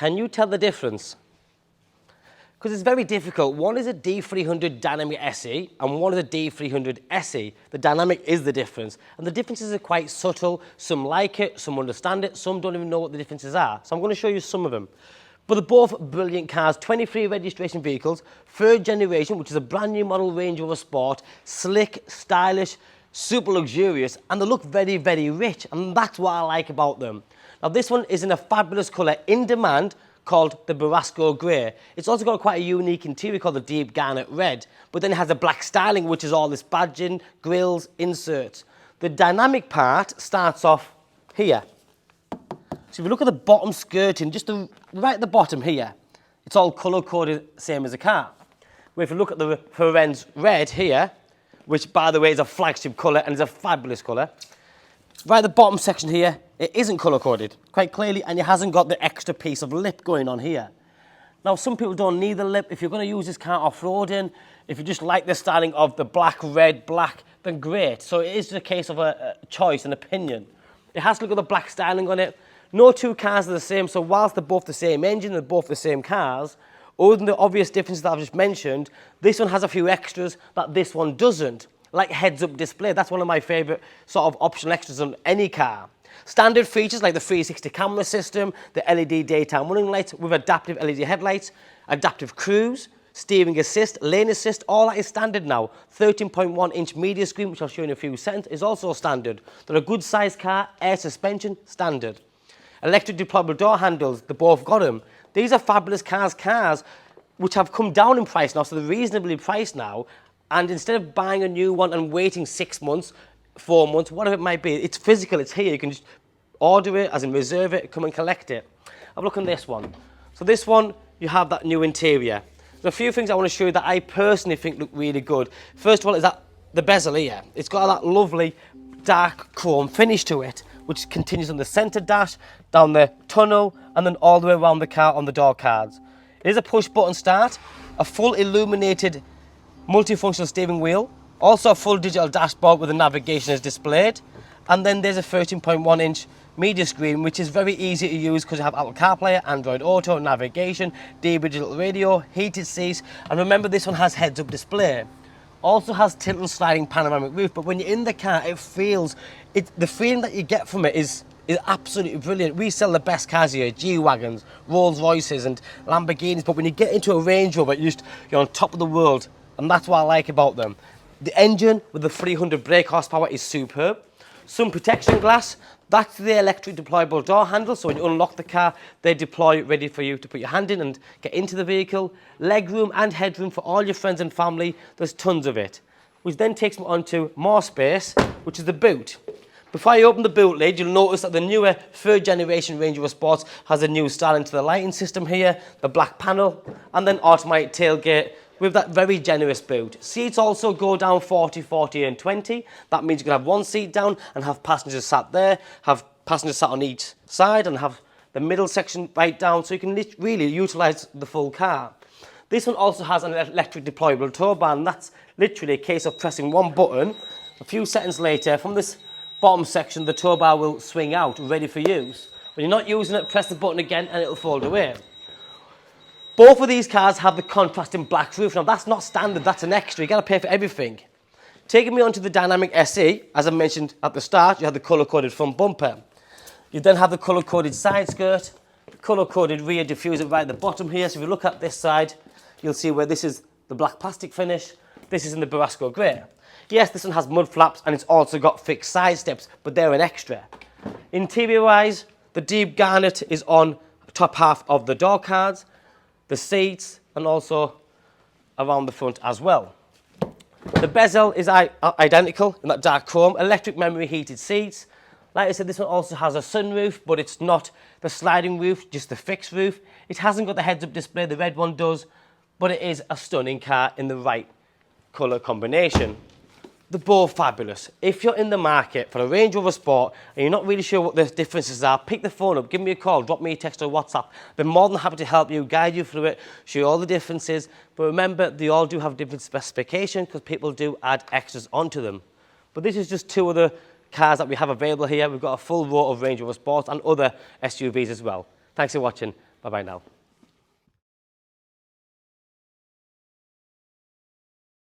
Can you tell the difference? Because it's very difficult. One is a D300 Dynamic SE and one is a D300 SE. The Dynamic is the difference. And the differences are quite subtle. Some like it, some understand it, some don't even know what the differences are. So I'm going to show you some of them. But they're both brilliant cars, 23 registration vehicles, third generation, which is a brand new model Range Rover Sport, slick, stylish, super luxurious, and they look very, very rich. And that's what I like about them. Now this one is in a fabulous colour, in demand, called the Borasco Grey. It's also got quite a unique interior called the Deep Garnet Red, but then it has a black styling, which is all this badging, grills, inserts. The dynamic part starts off here. So if you look at the bottom skirting, just right at the bottom here, it's all colour-coded, same as a car. Where if you look at the Firenze Red here, which by the way is a flagship colour and is a fabulous colour, right at the bottom section here, it isn't colour-coded, quite clearly, and it hasn't got the extra piece of lip going on here. Now, some people don't need the lip. If you're going to use this car off-roading, if you just like the styling of the black, red, black, then great. So it is a case of a choice, an opinion. It has to look at the black styling on it. No two cars are the same, so whilst they're both the same engine, they're both the same cars, other than the obvious differences that I've just mentioned, this one has a few extras that this one doesn't. Like heads-up display, that's one of my favourite sort of optional extras on any car. Standard features like the 360 camera system, the LED daytime running lights with adaptive LED headlights, adaptive cruise, steering assist, lane assist, all that is standard now. 13.1-inch media screen, which I'll show you in a few seconds, is also standard. They're a good sized car, air suspension, standard. Electric deployable door handles, they both got them. These are fabulous cars which have come down in price now, so they're reasonably priced now. And instead of buying a new one and waiting 6 months, 4 months, whatever it might be, it's physical, it's here. You can just order it, as in reserve it, come and collect it. Have a look on this one. So this one, you have that new interior. There's a few things I want to show you that I personally think look really good. First of all is that the bezel here. It's got that lovely dark chrome finish to it, which continues on the centre dash, down the tunnel, and then all the way around the car on the door cards. It is a push button start, a full illuminated multifunctional steering wheel, also a full digital dashboard with the navigation is displayed, and then there's a 13.1-inch media screen, which is very easy to use because you have Apple CarPlay, Android Auto, navigation, DAB digital radio, heated seats, and remember this one has heads-up display. Also has tilt and sliding panoramic roof, but when you're in the car, the feeling that you get from it is absolutely brilliant. We sell the best cars here, G-Wagons, Rolls Royces and Lamborghinis, but when you get into a Range Rover, you're on top of the world, and that's what I like about them. The engine with the 300 brake horsepower is superb. Some protection glass, that's the electric deployable door handle, so when you unlock the car, they deploy ready for you to put your hand in and get into the vehicle. Legroom and headroom for all your friends and family, there's tons of it. Which then takes me on to more space, which is the boot. Before I open the boot lid, you'll notice that the newer third generation Range Rover Sport has a new styling to the lighting system here, the black panel, and then automatic tailgate with that very generous boot. Seats also go down 40, 40 and 20. That means you can have one seat down and have passengers sat there, have passengers sat on each side and have the middle section right down, so you can really utilise the full car. This one also has an electric deployable tow bar, and that's literally a case of pressing one button. A few seconds later, from this bottom section, the tow bar will swing out, ready for use. When you're not using it, press the button again and it'll fold away. Both of these cars have the contrasting black roof. Now that's not standard, that's an extra. You gotta pay for everything. Taking me on to the Dynamic SE, as I mentioned at the start, you have the colour-coded front bumper. You then have the colour-coded side skirt, colour-coded rear diffuser right at the bottom here. So if you look at this side, you'll see where this is the black plastic finish. This is in the Borasco Grey. Yes, this one has mud flaps and it's also got fixed side steps, but they're an extra. Interior-wise, the deep garnet is on the top half of the door cards, the seats, and also around the front as well. The bezel is identical in that dark chrome, electric memory heated seats. Like I said, this one also has a sunroof, but it's not the sliding roof, just the fixed roof. It hasn't got the heads-up display, the red one does, but it is a stunning car in the right colour combination. They're both fabulous. If you're in the market for a Range Rover Sport and you're not really sure what the differences are, pick the phone up, give me a call, drop me a text or WhatsApp. I've been more than happy to help you, guide you through it, show you all the differences. But remember, they all do have different specifications because people do add extras onto them. But this is just two of the cars that we have available here. We've got a full row of Range Rover Sports and other SUVs as well. Thanks for watching. Bye-bye now.